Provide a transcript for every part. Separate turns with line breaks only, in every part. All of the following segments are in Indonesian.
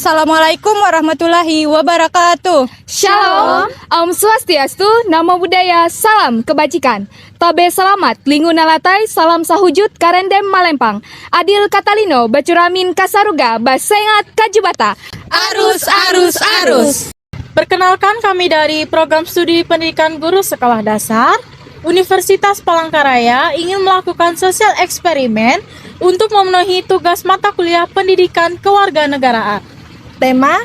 Assalamualaikum warahmatullahi wabarakatuh.
Shalom, Om Swastiastu, Namo Buddhaya, Salam Kebajikan. Tabe selamat, Linguna Latai, Salam Sahujud, Karendem Malempang. Adil Katalino, Bacuramin Kasaruga, Basengat Kajubata.
Arus, arus, arus. Perkenalkan kami dari Program Studi Pendidikan Guru Sekolah Dasar Universitas Palangkaraya ingin melakukan sosial eksperimen untuk memenuhi tugas mata kuliah pendidikan kewarganegaraan. Tema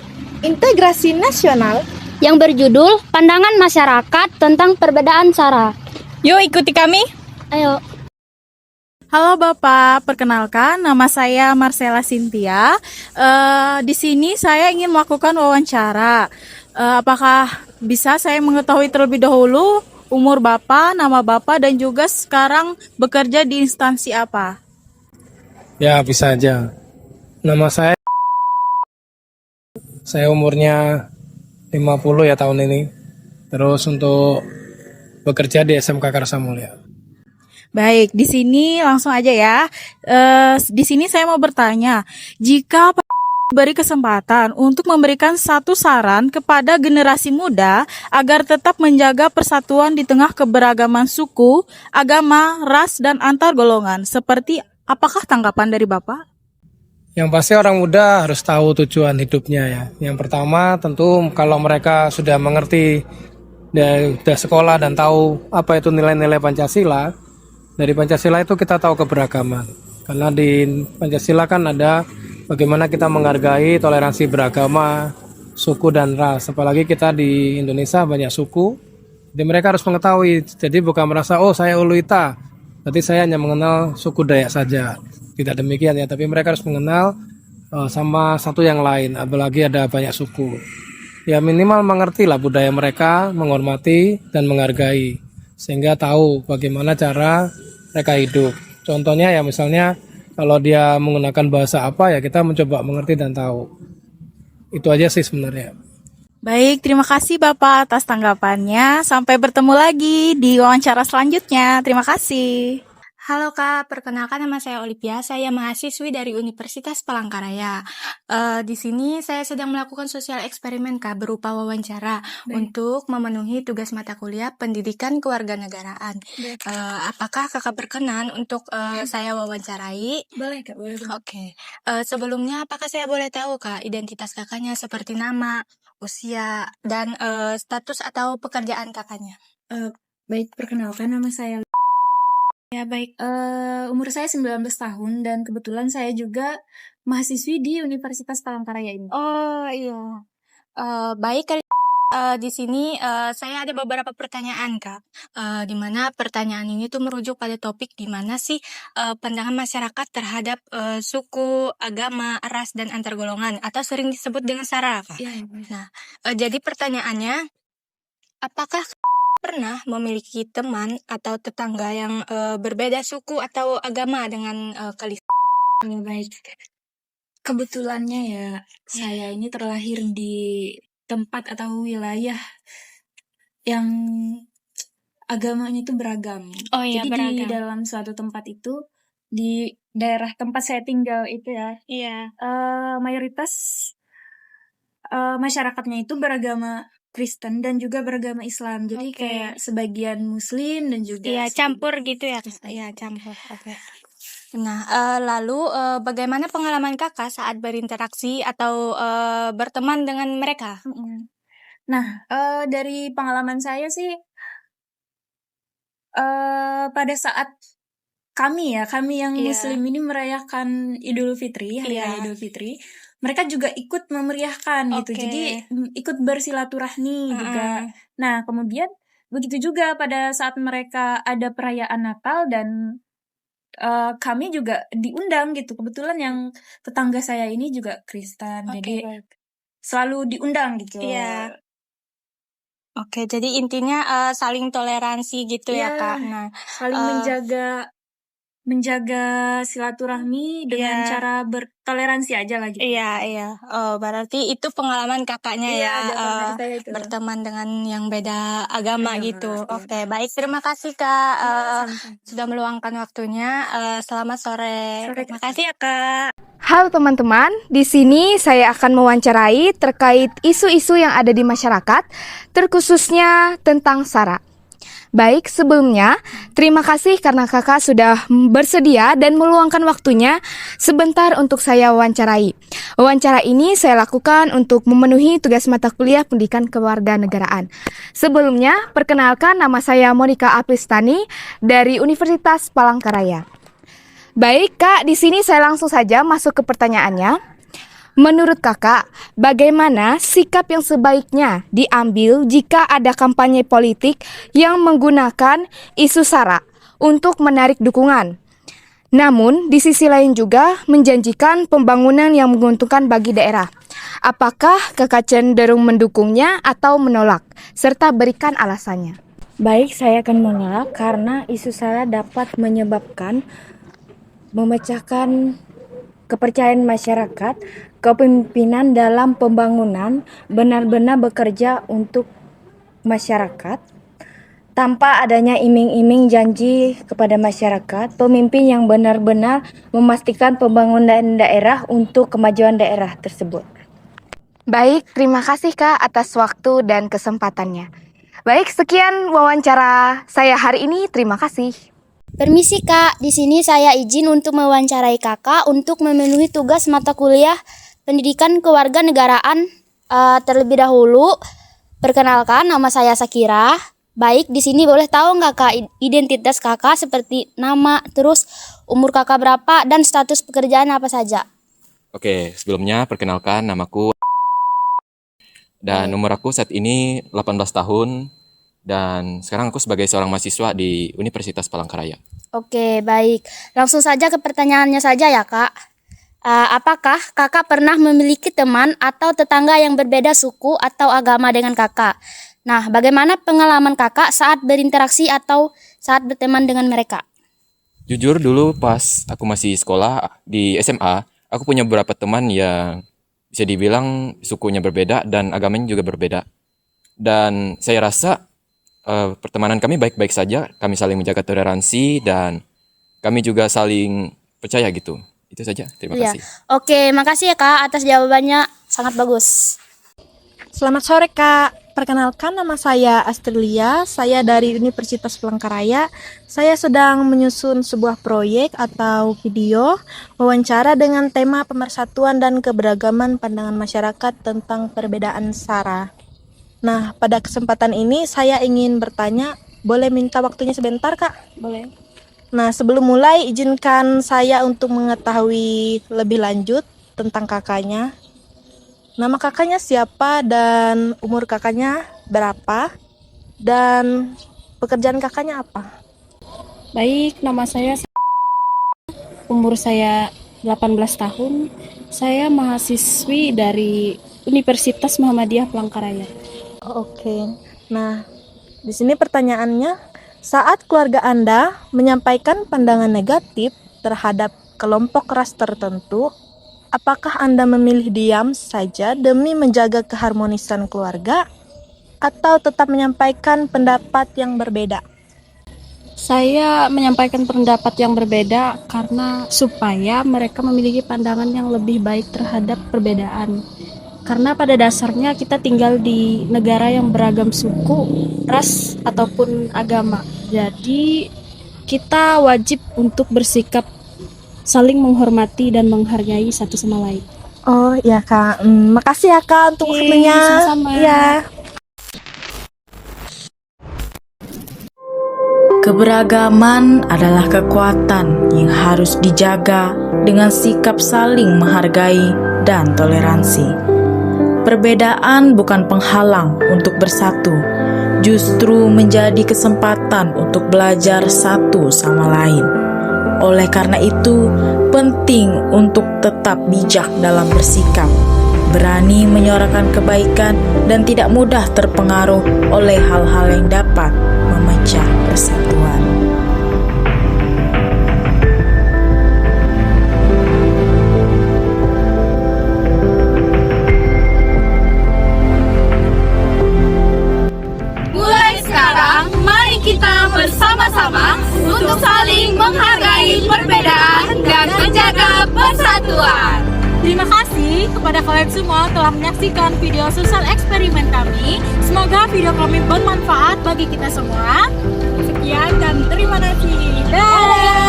Integrasi Nasional
yang berjudul Pandangan Masyarakat tentang Perbedaan Sara.
Yuk ikuti kami.
Ayo.
Halo Bapak, perkenalkan nama saya Marcella Cynthia. Di sini saya ingin melakukan wawancara. Apakah bisa saya mengetahui terlebih dahulu umur Bapak, nama Bapak, dan juga sekarang bekerja di instansi apa?
Ya, bisa aja. Nama saya umurnya 50 ya tahun ini. Terus untuk bekerja di SMK Karsamulya.
Baik, di sini langsung aja ya. Di sini saya mau bertanya, jika Pak beri kesempatan untuk memberikan satu saran kepada generasi muda agar tetap menjaga persatuan di tengah keberagaman suku, agama, ras, dan antar golongan, seperti apakah tanggapan dari Bapak?
Yang pasti orang muda harus tahu tujuan hidupnya ya. Yang pertama tentu kalau mereka sudah mengerti dan sudah sekolah dan tahu apa itu nilai-nilai Pancasila. Dari Pancasila itu kita tahu keberagaman. Karena di Pancasila kan ada bagaimana kita menghargai toleransi beragama, suku dan ras. Apalagi kita di Indonesia banyak suku. Jadi mereka harus mengetahui. Jadi bukan merasa oh saya Uluita, berarti saya hanya mengenal suku Dayak saja. Tidak demikian ya, tapi mereka harus mengenal sama satu yang lain, apalagi ada banyak suku. Ya minimal mengerti lah budaya mereka, menghormati dan menghargai, sehingga tahu bagaimana cara mereka hidup. Contohnya ya misalnya kalau dia menggunakan bahasa apa ya kita mencoba mengerti dan tahu. Itu aja sih sebenarnya.
Baik, terima kasih Bapak atas tanggapannya. Sampai bertemu lagi di wawancara selanjutnya. Terima kasih.
Halo Kak, perkenalkan nama saya Olivia, saya mahasiswi dari Universitas Palangkaraya. Di sini saya sedang melakukan sosial eksperimen Kak, berupa wawancara untuk memenuhi tugas mata kuliah pendidikan kewarganegaraan. Apakah Kakak berkenan untuk saya wawancarai?
Boleh Kak, boleh.
Oke. Sebelumnya apakah saya boleh tahu Kak identitas kakaknya seperti nama, usia, dan status atau pekerjaan kakaknya?
Baik, perkenalkan nama saya.
Ya baik.
Umur saya 19 tahun dan kebetulan saya juga mahasiswi di Universitas Palangkaraya ini.
Oh iya. Baik kali. Di sini saya ada beberapa pertanyaan Kak. Di mana pertanyaan ini tuh merujuk pada topik di mana sih pandangan masyarakat terhadap suku, agama, ras, dan antar golongan atau sering disebut dengan SARA Kak.
Iya.
Nah, jadi pertanyaannya, apakah pernah memiliki teman atau tetangga yang berbeda suku atau agama dengan kalian?
Ya, baik. Kebetulannya ya, saya ini terlahir di tempat atau wilayah yang agamanya itu beragam.
Oh iya,
Jadi
beragam.
di dalam suatu tempat itu, di daerah tempat saya tinggal itu ya,
Iya.
mayoritas masyarakatnya itu beragama Kristen dan juga beragama Islam. Jadi
Oke.
kayak sebagian Muslim dan juga
Iya, campur gitu ya Kak? Iya, campur. Oke. Nah, lalu bagaimana pengalaman Kakak saat berinteraksi atau berteman dengan mereka?
Nah, dari pengalaman saya sih, pada saat kami yang
Iya.
Muslim ini merayakan Idul Fitri, Hari Raya
Iya.
Idul Fitri, mereka juga ikut memeriahkan gitu.
Oke.
Jadi ikut bersilaturahmi juga. Nah, kemudian begitu juga pada saat mereka ada perayaan Natal dan kami juga diundang gitu. Kebetulan yang tetangga saya ini juga Kristen,
Oke,
jadi
baik.
selalu diundang gitu.
Iya. Oke, jadi intinya saling toleransi gitu ya
Iya,
Kak. Nah,
saling menjaga silaturahmi dengan
Iya.
cara bertoleransi aja lah gitu.
iya. Oh, berarti itu pengalaman kakaknya
Iya,
ya,
ada pengalaman saya itu.
berteman dengan yang beda agama
Agama,
gitu.
iya.
Oke, baik. Terima kasih Kak
Sama-sama.
sudah meluangkan waktunya. Selamat sore.
Sore,
Terima
Kak.
kasih ya Kak.
Halo teman-teman, di sini saya akan mewawancarai terkait isu-isu yang ada di masyarakat, terkhususnya tentang SARA. Baik, sebelumnya terima kasih karena kakak sudah bersedia dan meluangkan waktunya sebentar untuk saya wawancarai. Wawancara ini saya lakukan untuk memenuhi tugas mata kuliah pendidikan kewarganegaraan. Sebelumnya, perkenalkan nama saya Monica Apristani dari Universitas Palangkaraya. Baik, Kak, di sini saya langsung saja masuk ke pertanyaannya. Menurut kakak, bagaimana sikap yang sebaiknya diambil jika ada kampanye politik yang menggunakan isu SARA untuk menarik dukungan? Namun, di sisi lain juga menjanjikan pembangunan yang menguntungkan bagi daerah. Apakah kakak cenderung mendukungnya atau menolak? Serta berikan alasannya.
Baik, saya akan menolak karena isu SARA dapat menyebabkan memecahkan kepercayaan masyarakat. Kepemimpinan dalam pembangunan benar-benar bekerja untuk masyarakat. Tanpa adanya iming-iming janji kepada masyarakat, pemimpin yang benar-benar memastikan pembangunan daerah untuk kemajuan daerah tersebut.
Baik, terima kasih Kak atas waktu dan kesempatannya. Baik, sekian wawancara saya hari ini. Terima kasih.
Permisi Kak, di sini saya izin untuk mewawancarai Kakak untuk memenuhi tugas mata kuliah Pendidikan Kewarganegaraan. Terlebih dahulu, perkenalkan nama saya Sakira. Baik, di sini boleh tahu nggak Kak identitas Kakak seperti nama, terus umur Kakak berapa dan status pekerjaan apa saja?
Oke, sebelumnya perkenalkan namaku dan umur aku saat ini 18 tahun dan sekarang aku sebagai seorang mahasiswa di Universitas Palangkaraya.
Oke, baik. Langsung saja ke pertanyaannya saja ya Kak. Apakah Kakak pernah memiliki teman atau tetangga yang berbeda suku atau agama dengan Kakak? Nah, bagaimana pengalaman Kakak saat berinteraksi atau saat berteman dengan mereka?
Jujur dulu pas aku masih sekolah di SMA, aku punya beberapa teman yang bisa dibilang sukunya berbeda dan agamanya juga berbeda. Dan saya rasa pertemanan kami baik-baik saja, kami saling menjaga toleransi dan kami juga saling percaya gitu. Itu saja, terima kasih.
Oke, makasih ya Kak atas jawabannya, sangat bagus.
Selamat sore Kak, perkenalkan nama saya Astrilia, saya dari Universitas Palangkaraya. Saya sedang menyusun sebuah proyek atau video wawancara dengan tema pemersatuan dan keberagaman pandangan masyarakat tentang perbedaan SARA. Nah, pada kesempatan ini saya ingin bertanya, boleh minta waktunya sebentar Kak?
Boleh.
Nah, sebelum mulai izinkan saya untuk mengetahui lebih lanjut tentang kakaknya. Nama kakaknya siapa dan umur kakaknya berapa? Dan pekerjaan kakaknya apa?
Baik, nama saya umur saya 18 tahun. Saya mahasiswi dari Universitas Muhammadiyah Palangkaraya.
Oke. Nah, di sini pertanyaannya, saat keluarga Anda menyampaikan pandangan negatif terhadap kelompok ras tertentu, apakah Anda memilih diam saja demi menjaga keharmonisan keluarga atau tetap menyampaikan pendapat yang berbeda?
Saya menyampaikan pendapat yang berbeda karena supaya mereka memiliki pandangan yang lebih baik terhadap perbedaan. Karena pada dasarnya kita tinggal di negara yang beragam suku, ras, ataupun agama. Jadi kita wajib untuk bersikap saling menghormati dan menghargai satu sama lain.
Oh ya Kak, makasih ya Kak untuk waktunya.
Sama-sama.
Ya.
Keberagaman adalah kekuatan yang harus dijaga dengan sikap saling menghargai dan toleransi. Perbedaan bukan penghalang untuk bersatu, justru menjadi kesempatan untuk belajar satu sama lain. Oleh karena itu, penting untuk tetap bijak dalam bersikap, berani menyuarakan kebaikan, dan tidak mudah terpengaruh oleh hal-hal yang dapat memecah persatuan.
Kita bersama-sama untuk saling menghargai perbedaan dan menjaga persatuan.
Terima kasih kepada kalian semua telah menyaksikan video sosial eksperimen kami. Semoga video kami bermanfaat bagi kita semua. Sekian dan terima kasih. Dah.